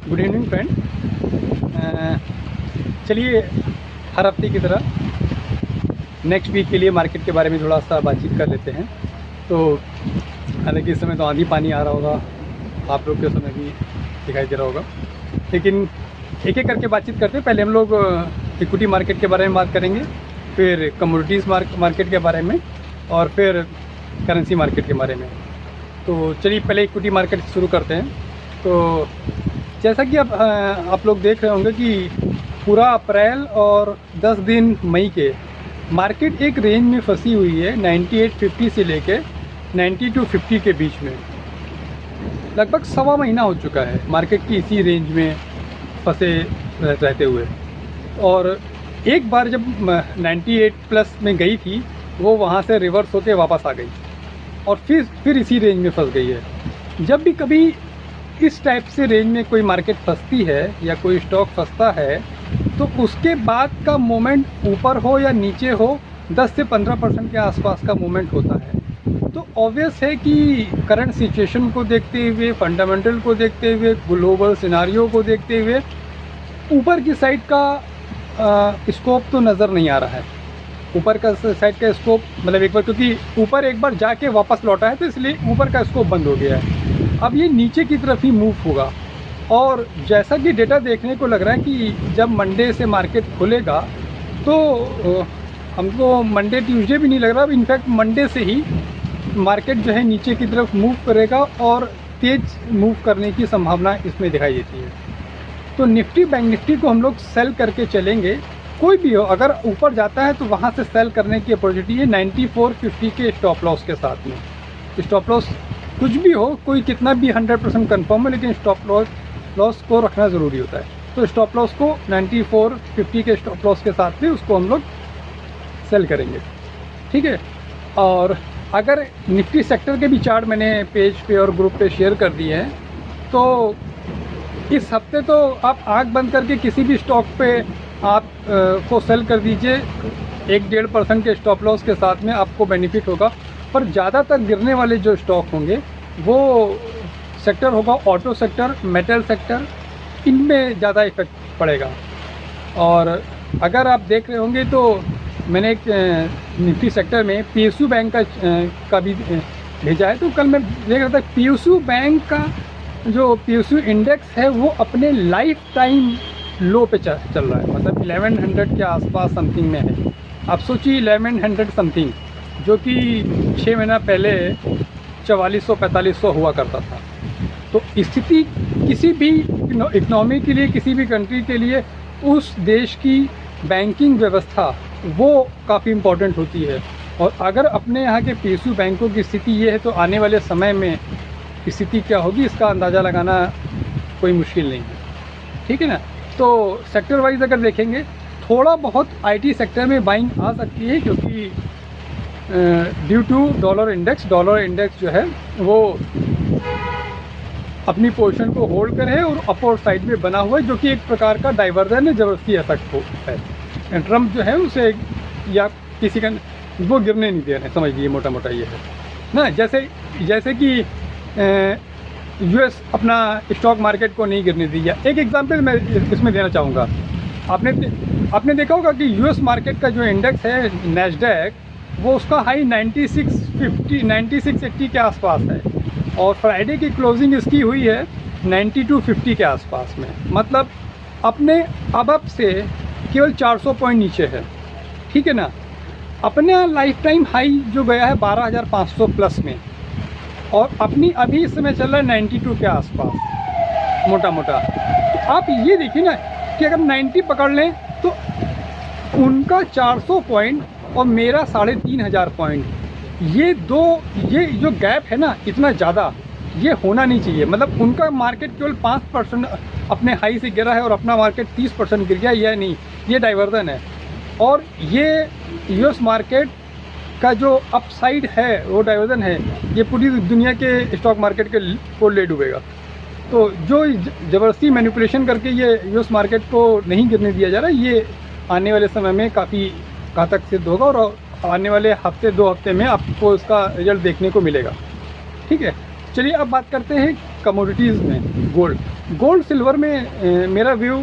Good evening friend. चलिए हर हफ्ते की तरह नेक्स्ट वीक के लिए मार्केट के बारे में थोड़ा सा बातचीत कर लेते हैं। तो हालांकि इस समय तो आंधी पानी आ रहा होगा, आप लोग के समय भी दिखाई दे रहा होगा, लेकिन एक एक करके बातचीत करते हैं। पहले हम लोग इक्विटी मार्केट के बारे में बात करेंगे, फिर कमोडिटीज़ मार्केट के बारे में, और फिर करेंसी मार्केट के बारे में। तो चलिए पहले इक्विटी मार्केट शुरू करते हैं। तो जैसा कि अब आप लोग देख रहे होंगे कि पूरा अप्रैल और 10 दिन मई के मार्केट एक रेंज में फंसी हुई है, 9850 से लेके 9250 के बीच में। लगभग सवा महीना हो चुका है मार्केट की इसी रेंज में फंसे रहते हुए, और एक बार जब 98 प्लस में गई थी वो वहाँ से रिवर्स होके वापस आ गई और फिर इसी रेंज में फंस गई है। जब भी कभी इस टाइप से रेंज में कोई मार्केट फंसती है या कोई स्टॉक फंसता है, तो उसके बाद का मोमेंट ऊपर हो या नीचे हो 10 से 15% के आसपास का मोमेंट होता है। तो ऑब्वियस है कि करंट सिचुएशन को देखते हुए, फंडामेंटल को देखते हुए, ग्लोबल सिनारियो को देखते हुए ऊपर की साइड का स्कोप तो नज़र नहीं आ रहा है। ऊपर का साइड का स्कोप मतलब एक बार, क्योंकि ऊपर एक बार जाके वापस लौटा है तो इसलिए ऊपर का स्कोप बंद हो गया है। अब ये नीचे की तरफ ही मूव होगा, और जैसा कि डेटा देखने को लग रहा है कि जब मंडे से मार्केट खुलेगा तो हमको मंडे ट्यूसडे भी नहीं लग रहा, अब इनफैक्ट मंडे से ही मार्केट जो है नीचे की तरफ मूव करेगा और तेज़ मूव करने की संभावना इसमें दिखाई देती है। तो निफ्टी बैंक निफ्टी को हम लोग सेल करके चलेंगे। कोई भी हो, अगर ऊपर जाता है तो वहाँ से सेल करने की अपॉर्चुनिटी है 9450 के स्टॉप लॉस के साथ में। स्टॉप लॉस कुछ भी हो, कोई कितना भी 100% कन्फर्म हो, लेकिन स्टॉप लॉस को रखना ज़रूरी होता है। तो स्टॉप लॉस को 9450 के स्टॉप लॉस के साथ में उसको हम लोग सेल करेंगे, ठीक है। और अगर निफ्टी सेक्टर के भी चार्ट मैंने पेज पे और ग्रुप पे शेयर कर दिए हैं, तो इस हफ्ते तो आप आंख बंद करके किसी भी स्टॉक पे आप को सेल कर दीजिए 1-1.5% के स्टॉप लॉस के साथ में, आपको बेनिफिट होगा। पर ज़्यादातर गिरने वाले जो स्टॉक होंगे वो सेक्टर होगा ऑटो सेक्टर, मेटल सेक्टर, इनमें ज़्यादा इफेक्ट पड़ेगा। और अगर आप देख रहे होंगे तो मैंने एक निफ्टी सेक्टर में पीएसयू बैंक का भी भेजा है। तो कल मैं देख रहा था पीएसयू बैंक का जो पीएसयू इंडेक्स है वो अपने लाइफ टाइम लो पे चल रहा है, मतलब 1100 के आसपास समथिंग में है। आप सोचिए 1100 समथिंग, जो कि 6 महीना पहले 4400-4500 हुआ करता था। तो स्थिति किसी भी इकनॉमी के लिए, किसी भी कंट्री के लिए उस देश की बैंकिंग व्यवस्था वो काफ़ी इम्पोर्टेंट होती है। और अगर अपने यहाँ के पीएसयू बैंकों की स्थिति ये है, तो आने वाले समय में स्थिति क्या होगी इसका अंदाज़ा लगाना कोई मुश्किल नहीं है, ठीक है ना। तो सेक्टर वाइज अगर देखेंगे, थोड़ा बहुत आईटी सेक्टर में बाइंग आ सकती है, क्योंकि ड्यू टू डॉलर इंडेक्स जो है वो अपनी पोजीशन को होल्ड करे और अपवर्ड साइड में बना हुआ है, जो कि एक प्रकार का डाइवर्जन है, ज़बरदस्ती इफेक्ट हो है। ट्रम्प जो है उसे या किसी का वो गिरने नहीं दे रहे, समझ लीजिए मोटा मोटा ये है ना। जैसे कि यूएस अपना स्टॉक मार्केट को नहीं गिरने दिया। एक एग्जांपल मैं इसमें देना चाहूँगा। आपने देखा होगा कि यूएस मार्केट का जो इंडेक्स है नैस्डैक, वो उसका हाई 9680 के आसपास है, और फ्राइडे की क्लोजिंग इसकी हुई है 9250 के आसपास में। मतलब अपने अब से केवल 400 पॉइंट नीचे है, ठीक है ना। अपने लाइफ टाइम हाई जो गया है 12500 प्लस में, और अपनी अभी इस समय चल रहा है 92 के आसपास मोटा मोटा। तो आप ये देखिए ना कि अगर 90 पकड़ लें तो उनका 400 पॉइंट और मेरा 3500 पॉइंट, ये जो गैप है ना इतना ज़्यादा, ये होना नहीं चाहिए। मतलब उनका मार्केट केवल 5% अपने हाई से गिरा है और अपना मार्केट 30% गिर गया, यह नहीं, ये डाइवर्जन है। और ये यूएस मार्केट का जो अपसाइड है वो डाइवर्जन है, ये पूरी दुनिया के स्टॉक मार्केट के को ले डूबेगा। तो जो ज़बरदस्ती मैनिपुलेशन करके ये यूएस मार्केट को नहीं गिरने दिया जा रहा है, ये आने वाले समय में काफ़ी घातक सिद्ध होगा, और आने वाले हफ्ते 2 हफ्ते में आपको इसका रिजल्ट देखने को मिलेगा, ठीक है। चलिए अब बात करते हैं कमोडिटीज़ में। गोल्ड सिल्वर में मेरा व्यू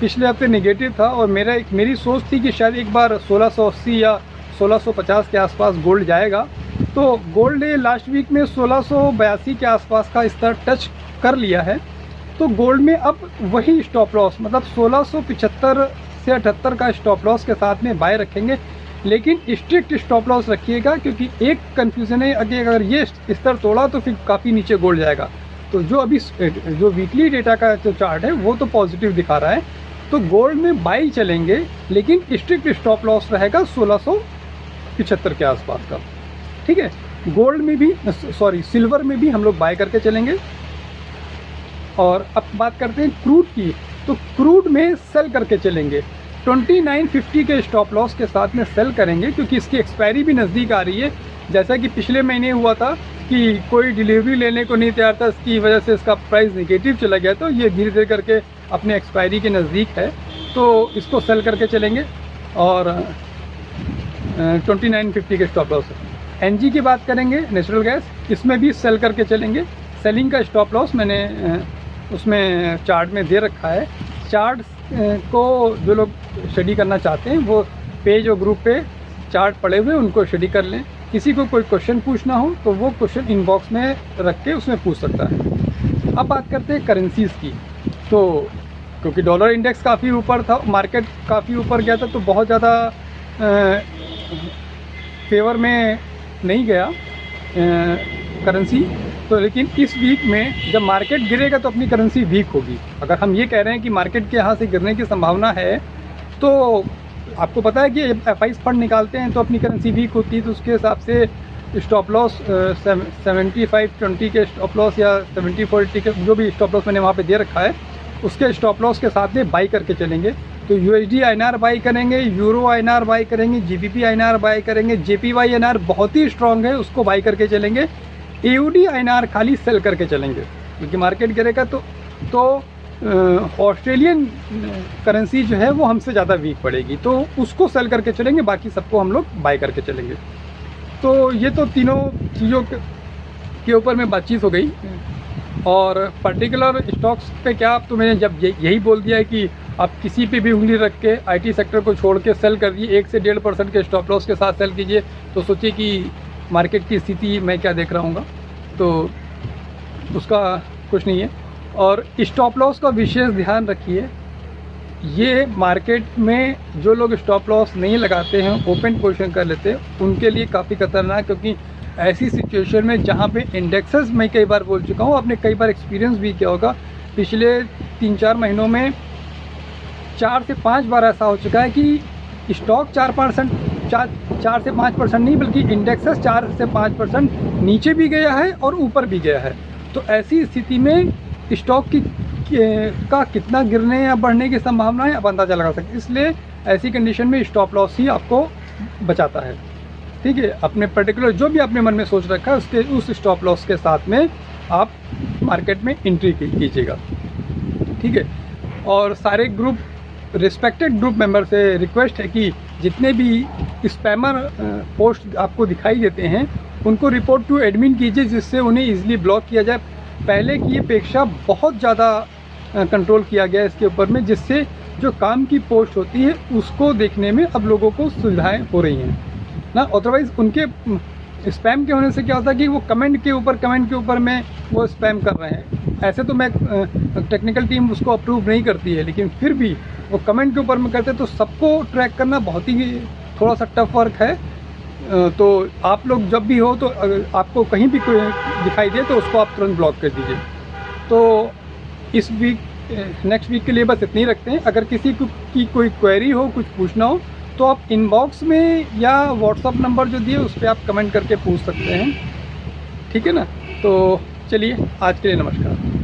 पिछले हफ्ते नेगेटिव था और मेरी सोच थी कि शायद एक बार 1680 या 1650 के आसपास गोल्ड जाएगा। तो गोल्ड ने लास्ट वीक में 1682 के आसपास का स्तर टच कर लिया है। तो गोल्ड में अब वही स्टॉप लॉस, मतलब 1675 से 78 का स्टॉप लॉस के साथ में बाय रखेंगे, लेकिन स्ट्रिक्ट स्टॉप लॉस रखिएगा, क्योंकि एक कन्फ्यूज़न है कि अगर ये स्तर तोड़ा तो फिर काफ़ी नीचे गोल्ड जाएगा। तो जो वीकली डेटा का जो चार्ट है वो तो पॉजिटिव दिखा रहा है, तो गोल्ड में बाई चलेंगे, लेकिन स्ट्रिक्ट स्टॉप लॉस रहेगा 1675 के आसपास का। ठीक है, गोल्ड में भी सिल्वर में भी हम लोग बाय करके चलेंगे। और अब बात करते हैं क्रूड की, तो क्रूड में सेल करके चलेंगे। 2950 के स्टॉप लॉस के साथ में सेल करेंगे, क्योंकि इसकी एक्सपायरी भी नज़दीक आ रही है। जैसा कि पिछले महीने हुआ था कि कोई डिलीवरी लेने को नहीं तैयार था, इसकी वजह से इसका प्राइस नेगेटिव चला गया, तो ये धीरे धीरे करके अपने एक्सपायरी के नज़दीक है, तो इसको सेल करके चलेंगे। और 2950 के स्टॉप लॉस। एनजी की बात करेंगे, नेचुरल गैस, इसमें भी सेल करके चलेंगे। सेलिंग का स्टॉप लॉस मैंने उसमें चार्ट में दे रखा है। चार्ट को जो लोग स्टडी करना चाहते हैं वो पेज और ग्रुप पे चार्ट पड़े हुए उनको स्टडी कर लें। किसी को कोई क्वेश्चन पूछना हो तो वो क्वेश्चन इनबॉक्स में रख के उसमें पूछ सकता है। अब बात करते हैं करेंसीज़ की, तो क्योंकि डॉलर इंडेक्स काफ़ी ऊपर था, मार्केट काफ़ी ऊपर गया था, तो बहुत ज़्यादा फेवर में नहीं गया करेंसी। तो लेकिन इस वीक में जब मार्केट गिरेगा तो अपनी करेंसी वीक होगी। अगर हम ये कह रहे हैं कि मार्केट के यहाँ से गिरने की संभावना है, तो आपको पता है कि FIs फंड निकालते हैं तो अपनी करेंसी वीक होती है, तो उसके हिसाब से स्टॉप लॉस 75-20 के स्टॉप लॉस या 70-40 के जो भी स्टॉप लॉस मैंने वहाँ पे दे रखा है, उसके स्टॉप लॉस के साथ में बाई करके चलेंगे। तो USD INR बाई करेंगे, यूरो INR बाई करेंगे, GBP INR बाई करेंगे, JPY INR बहुत ही स्ट्रॉन्ग है, उसको बाई करके चलेंगे। AUD INR खाली सेल करके चलेंगे, क्योंकि मार्केट गिरेगा तो ऑस्ट्रेलियन करेंसी जो है वो हमसे ज़्यादा वीक पड़ेगी, तो उसको सेल करके चलेंगे, बाकी सबको हम लोग बाय करके चलेंगे। तो ये तो तीनों चीज़ों के ऊपर में बातचीत हो गई। और पर्टिकुलर स्टॉक्स पे क्या, अब तो मैंने जब यही बोल दिया है कि आप किसी पे भी उंगली रख के IT सेक्टर को छोड़ के सेल कर दिए, 1 से 1.5% के स्टॉप लॉस के साथ सेल कीजिए, तो सोचिए कि मार्केट की स्थिति मैं क्या देख रहा हूँगा, तो उसका कुछ नहीं है। और स्टॉप लॉस का विशेष ध्यान रखिए। ये मार्केट में जो लोग स्टॉप लॉस नहीं लगाते हैं, ओपन पोजीशन कर लेते हैं, उनके लिए काफ़ी खतरनाक, क्योंकि ऐसी सिचुएशन में जहाँ पे इंडेक्सेस, मैं कई बार बोल चुका हूँ, आपने कई बार एक्सपीरियंस भी किया होगा, पिछले 3-4 महीनों में 4 से 5 बार ऐसा हो चुका है कि स्टॉक 4 से 5% नहीं, बल्कि इंडेक्सेस 4 से 5% नीचे भी गया है और ऊपर भी गया है। तो ऐसी स्थिति में स्टॉक का कितना गिरने या बढ़ने की संभावना है आप अंदाज़ा लगा सकते हैं। इसलिए ऐसी कंडीशन में स्टॉप लॉस ही आपको बचाता है। ठीक है, अपने पर्टिकुलर जो भी आपने मन में सोच रखा है उस स्टॉप लॉस के साथ में आप मार्केट में एंट्री कीजिएगा। ठीक है, और सारे रिस्पेक्टेड ग्रुप मेंबर से रिक्वेस्ट है कि जितने भी स्पैमर पोस्ट आपको दिखाई देते हैं उनको रिपोर्ट टू एडमिन कीजिए, जिससे उन्हें ईजिली ब्लॉक किया जाए। पहले की अपेक्षा बहुत ज़्यादा कंट्रोल किया गया है इसके ऊपर में, जिससे जो काम की पोस्ट होती है उसको देखने में अब लोगों को सुविधाएं हो रही हैं ना। अदरवाइज़ उनके स्पैम के होने से क्या होता है कि वो कमेंट के ऊपर में वो स्पैम कर रहे हैं। ऐसे तो मैं टेक्निकल टीम उसको अप्रूव नहीं करती है, लेकिन फिर भी वो कमेंट के ऊपर में करते हैं, तो सबको ट्रैक करना बहुत ही थोड़ा सा टफ वर्क है। तो आप लोग जब भी हो तो आपको कहीं भी कोई दिखाई दे तो उसको आप तुरंत ब्लॉक कर दीजिए। तो इस नेक्स्ट वीक के लिए बस इतनी रखते हैं। अगर किसी की कोई क्वेरी हो, कुछ पूछना हो, तो आप इनबॉक्स में या व्हाट्सअप नंबर जो दिए उस पर आप कमेंट करके पूछ सकते हैं। ठीक है ना। तो चलिए, आज के लिए नमस्कार।